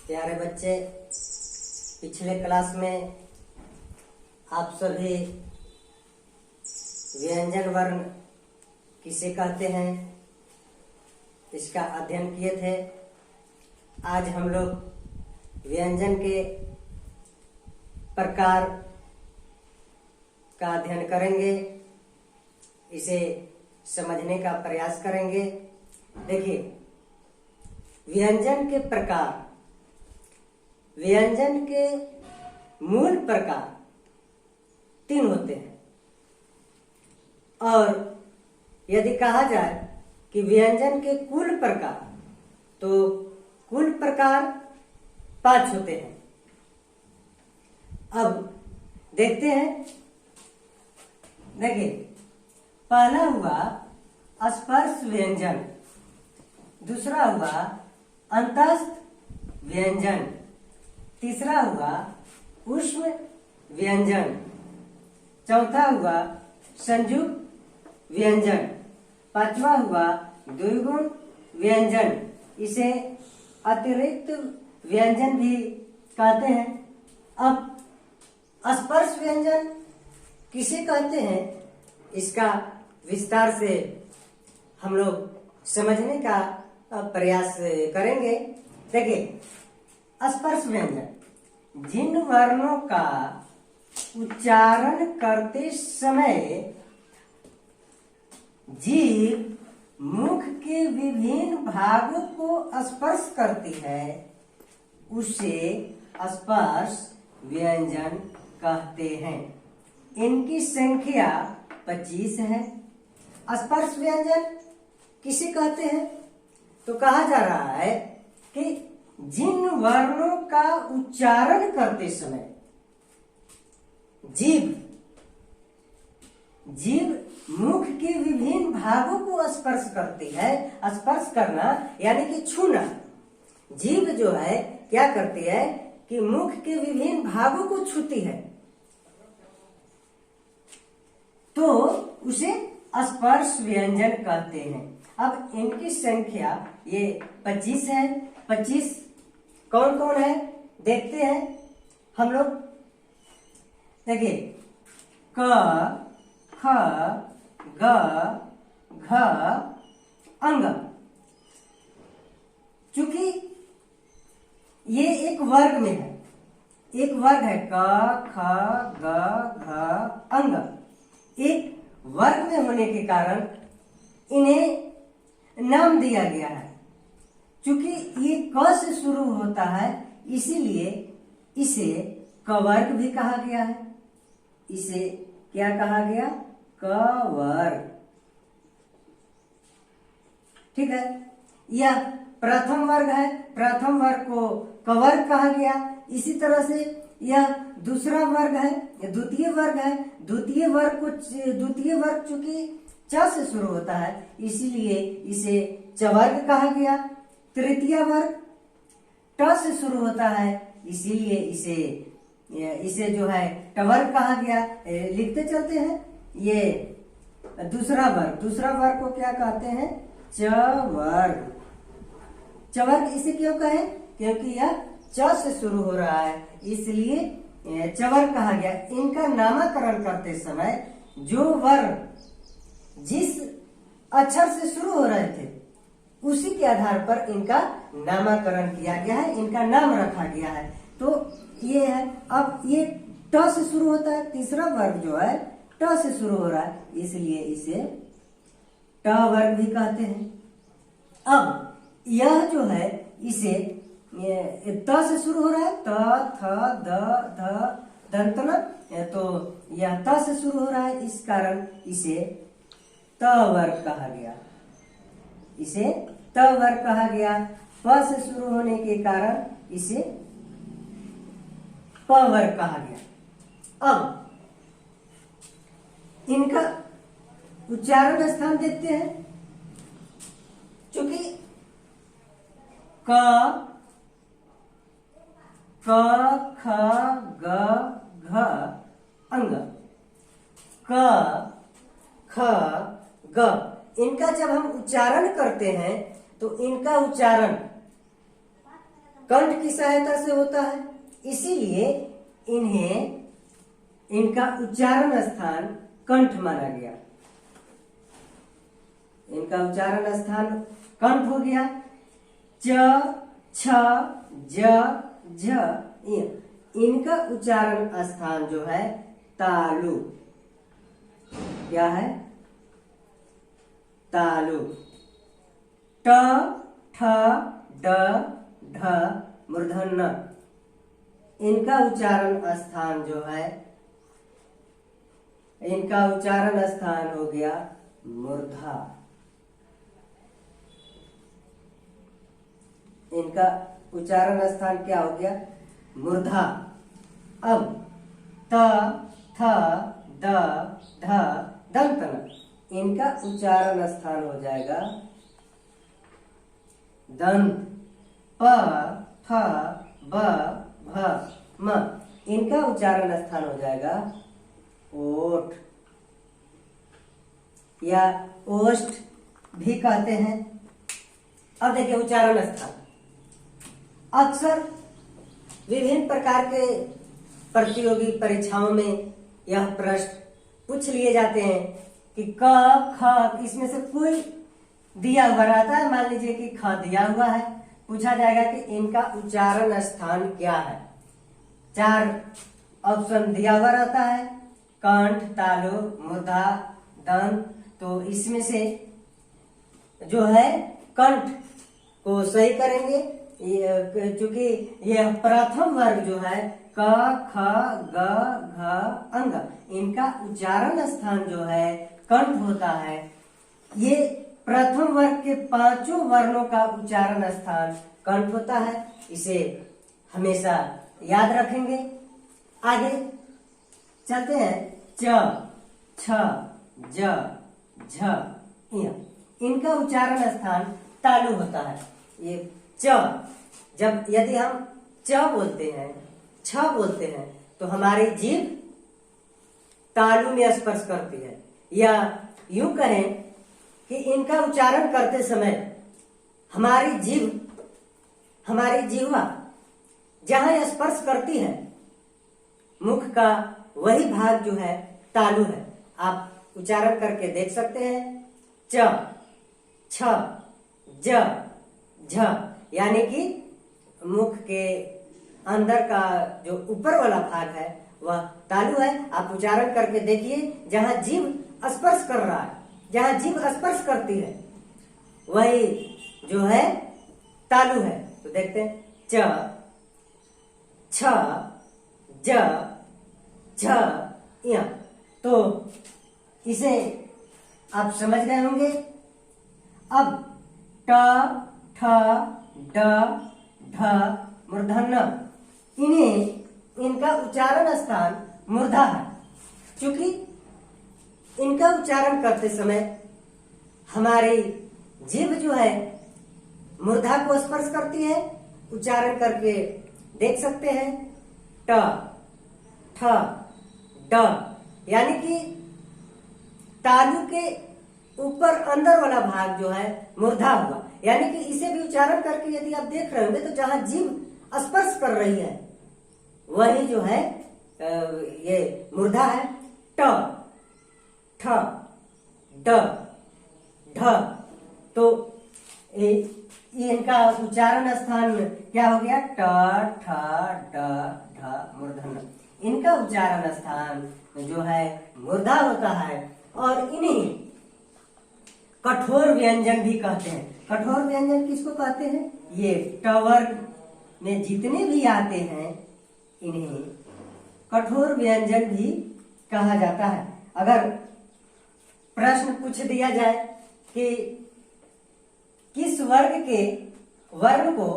प्यारे बच्चे, पिछले क्लास में आप सभी व्यंजन वर्ण किसे कहते हैं इसका अध्ययन किए थे। आज हम लोग व्यंजन के प्रकार का अध्ययन करेंगे, इसे समझने का प्रयास करेंगे। देखिए, व्यंजन के प्रकार, व्यंजन के मूल प्रकार 3 होते हैं, और यदि कहा जाए कि व्यंजन के कुल प्रकार, तो कुल प्रकार 5 होते हैं। अब देखते हैं। देखिए, पहला हुआ स्पर्श व्यंजन, दूसरा हुआ अंतस्थ व्यंजन, तीसरा हुआ ऊष्म व्यंजन, चौथा हुआ संयुक्त व्यंजन, पांचवा हुआ द्विगुण व्यंजन, इसे अतिरिक्त व्यंजन भी कहते हैं। अब स्पर्श व्यंजन किसे कहते हैं, इसका विस्तार से हम लोग समझने का प्रयास करेंगे। देखिए, स्पर्श व्यंजन जिन वर्णों का उच्चारण करते समय जीभ मुख के विभिन्न भागों को स्पर्श करती है, उसे स्पर्श व्यंजन कहते हैं। इनकी संख्या 25 है। स्पर्श व्यंजन किसे कहते हैं, तो कहा जा रहा है कि जिन वर्णों का उच्चारण करते समय जीभ मुख के विभिन्न भागों को स्पर्श करती है। स्पर्श करना यानी कि छूना। जीभ जो है क्या करती है कि मुख के विभिन्न भागों को छूती है, तो उसे स्पर्श व्यंजन कहते हैं। अब इनकी संख्या ये 25 है। 25 कौन कौन है देखते हैं हम लोग। देखिए, क, ख, ग, घ, अंग। चूंकि ये एक वर्ग में है, एक वर्ग है, क, ख, ग, घ, अंग। एक वर्ग में होने के कारण इन्हें नाम दिया गया है। चूंकि ये क से शुरू होता है, इसीलिए इसे कवर्ग भी कहा गया है। इसे क्या कहा गया, कवर्ग। ठीक है, यह प्रथम वर्ग है, प्रथम वर्ग को कवर्ग कहा गया। इसी तरह से यह दूसरा वर्ग है, द्वितीय वर्ग है। द्वितीय वर्ग चूंकि च से शुरू होता है, इसीलिए इसे चवर्ग कहा गया। तृतीय वर्ग ट से शुरू होता है, इसीलिए इसे जो है टवर्ग कहा गया। लिखते चलते हैं। ये दूसरा वर्ग को क्या कहते हैं, चवर्ग। चवर्ग इसे क्यों कहें, क्योंकि यह च से शुरू हो रहा है, इसलिए चवर्ग कहा गया। इनका नामकरण करते समय जो वर्ण जिस अक्षर से शुरू हो रहे थे, उसी के आधार पर इनका नामकरण किया गया है, इनका नाम रखा गया है। तो ये है। अब ये ट से शुरू होता है, तीसरा वर्ग जो है ट से शुरू हो रहा है, इसलिए इसे ट वर्ग भी कहते हैं। अब यह जो है इसे त से शुरू हो रहा है, त, थ, द, ध, दंत न, तो यह त से शुरू हो रहा है, इस कारण इसे त वर्ग कहा गया। इसे त वर्ग कहा गया। प से शुरू होने के कारण इसे प वर्ग कहा गया। अब इनका उच्चारण स्थान देखते हैं। चूंकि क, ख, ग, घ, अंग, क, ख, ग, इनका जब हम उच्चारण करते हैं तो इनका उच्चारण कंठ की सहायता से होता है, इसीलिए इनका उच्चारण स्थान कंठ माना गया। इनका उच्चारण स्थान कंठ हो गया। च, छ, ज, झ, इ। इनका उच्चारण स्थान जो है तालु। क्या है? तालु। ट, ठ, ड, ढ, मूर्धन्य। इनका उच्चारण स्थान जो है, इनका उच्चारण स्थान हो गया मूर्धा। इनका उच्चारण स्थान क्या हो गया? मूर्धा। अब त, थ, द, ध, दंत न। इनका उच्चारण स्थान हो जाएगा दंत। प, फ, ब, भ, म। इनका उच्चारण स्थान हो जाएगा ओठ या ओष्ठ भी कहते हैं। अब देखिए उच्चारण स्थान। अक्सर विभिन्न प्रकार के प्रतियोगी परीक्षाओं में यह प्रश्न पूछ लिए जाते हैं कि क, ख, इसमें से कोई दिया हुआ रहता है। मान लीजिए कि ख दिया हुआ है, पूछा जाएगा कि इनका उच्चारण स्थान क्या है। 4 ऑप्शन दिया हुआ रहता है, कंठ, तालु, मूर्धा, दंत। तो इसमें से जो है कंठ को सही करेंगे, चूंकि यह प्रथम वर्ग जो है क, ख, ग, घ, अंग, इनका उच्चारण स्थान जो है कंठ होता है। ये प्रथम वर्ग के 5 वर्णों का उच्चारण स्थान कंठ होता है। इसे हमेशा याद रखेंगे। आगे चलते हैं। च, छ, ज, झ, इ। इनका उच्चारण स्थान तालु होता है। ये च, जब यदि हम च बोलते हैं, छ बोलते हैं, तो हमारी जीभ तालु में स्पर्श करती है। या यूं कहें कि इनका उच्चारण करते समय हमारी जीवा जहां स्पर्श करती है मुख का, वही भाग जो है तालु है। आप उच्चारण करके देख सकते हैं। च, छ, ज, झ, यानी कि मुख के अंदर का जो ऊपर वाला भाग है वह तालु है। आप उच्चारण करके देखिए, जहां जीभ स्पर्श कर रहा है, जहां जीभ स्पर्श करती है, वही जो है तालु है। तो देखते हैं। च, छ, ज, झ, य। तो इसे आप समझ गए होंगे। अब ट, ठ, ड, ढ, मूर्धन्य, इनका उच्चारण स्थान मूर्धा है। क्योंकि इनका उच्चारण करते समय हमारी जीभ जो है मूर्धा को स्पर्श करती है। उच्चारण करके देख सकते हैं। ट, ठ, ड, यानी कि तालु के ऊपर अंदर वाला भाग जो है मूर्धा हुआ। यानी कि इसे भी उच्चारण करके यदि आप देख रहे होंगे तो जहां जीभ स्पर्श कर रही है वही जो है ये मूर्धा है। ट, ठ, ड, ढ। तो इनका उच्चारण स्थान क्या हो गया? ट, ठ, ड, ढ, मूर्धन्य। इनका उच्चारण स्थान जो है मूर्धा होता है। और इन्हीं कठोर व्यंजन भी कहते हैं। कठोर व्यंजन किसको कहते हैं? ये ट वर्ग में जितने भी आते हैं इन्हें कठोर व्यंजन भी कहा जाता है। अगर प्रश्न पूछ दिया जाए कि किस वर्ग के वर्ण को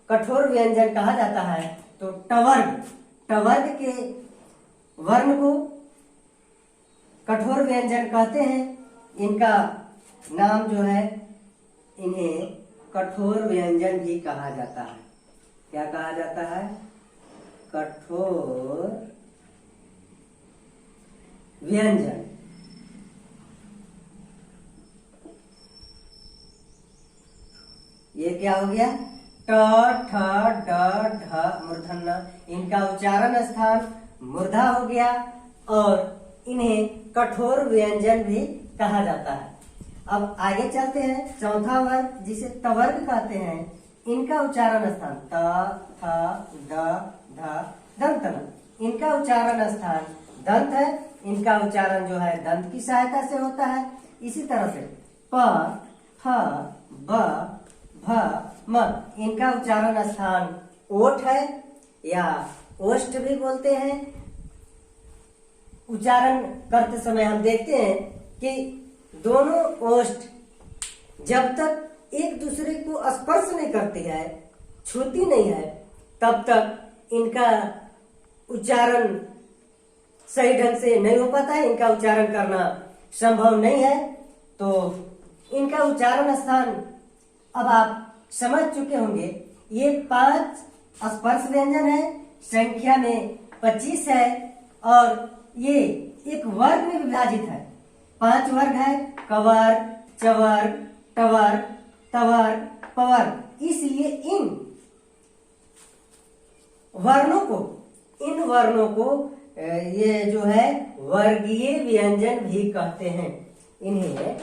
कठोर व्यंजन कहा जाता है, तो टवर्ग के वर्ण को कठोर व्यंजन कहते हैं। इनका नाम जो है, इन्हें कठोर व्यंजन भी कहा जाता है। क्या कहा जाता है? कठोर व्यंजन। ये क्या हो गया? ट, ठ, ड, ढ मूर्धन्य, इनका उच्चारण स्थान मूर्धा हो गया और इन्हें कठोर व्यंजन भी कहा जाता है। अब आगे चलते हैं, चौथा वर्ग जिसे तवर्ग कहते हैं, इनका उच्चारण स्थान त, थ, द, ध दंत न, इनका उच्चारण स्थान दंत है, इनका उच्चारण जो है दंत की सहायता से होता है। इसी तरह से प, फ, ब, भ, म, इनका उच्चारण स्थान ओठ है या ओष्ठ भी बोलते हैं। उच्चारण करते समय हम देखते हैं कि दोनों ओष्ठ जब तक एक दूसरे को स्पर्श नहीं करती है, छूती नहीं है, तब तक इनका उच्चारण सही ढंग से नहीं हो पाता है, इनका उच्चारण करना संभव नहीं है। तो इनका उच्चारण स्थान अब आप समझ चुके होंगे। ये 5 स्पर्श व्यंजन है, संख्या में 25 है और ये एक वर्ग में विभाजित है। 5 वर्ग है, कवर्ग, चवर्ग, टवर्ग, तवर्ग, पवर्ग। इसलिए इन वर्णों को ये जो है वर्गीय व्यंजन भी कहते हैं। इन्हें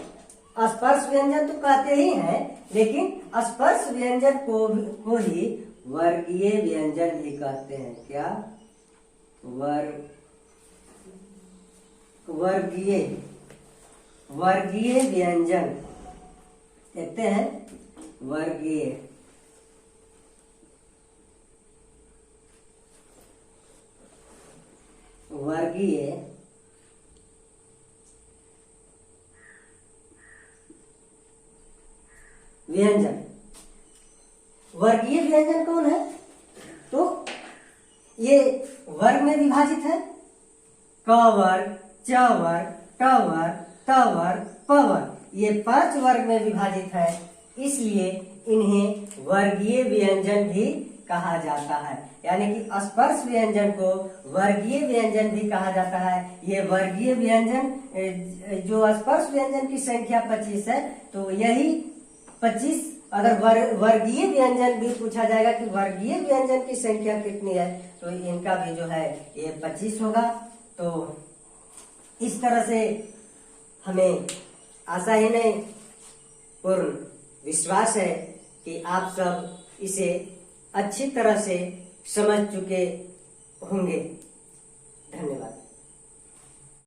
स्पर्श व्यंजन तो कहते ही हैं, लेकिन स्पर्श व्यंजन को ही वर्गीय व्यंजन भी कहते हैं। क्या? वर्गीय व्यंजन कहते हैं। वर्गीय व्यंजन। वर्गीय व्यंजन कौन है? तो ये वर्ग में विभाजित है। क वर्ग, च वर्ग, ट वर्ग, त वर्ग, प वर्ग, ये 5 वर्ग में विभाजित है। इसलिए इन्हें वर्गीय व्यंजन भी कहा जाता है। यानी कि स्पर्श व्यंजन को वर्गीय व्यंजन भी कहा जाता है। ये वर्गीय व्यंजन, जो स्पर्श व्यंजन की संख्या 25 है, तो यही 25, अगर वर्गीय व्यंजन भी पूछा जाएगा कि वर्गीय व्यंजन की संख्या कितनी है, तो इनका भी जो है ये 25 होगा। तो इस तरह से हमें आशा ही नहीं, पूर्ण विश्वास है कि आप सब इसे अच्छी तरह से समझ चुके होंगे। धन्यवाद।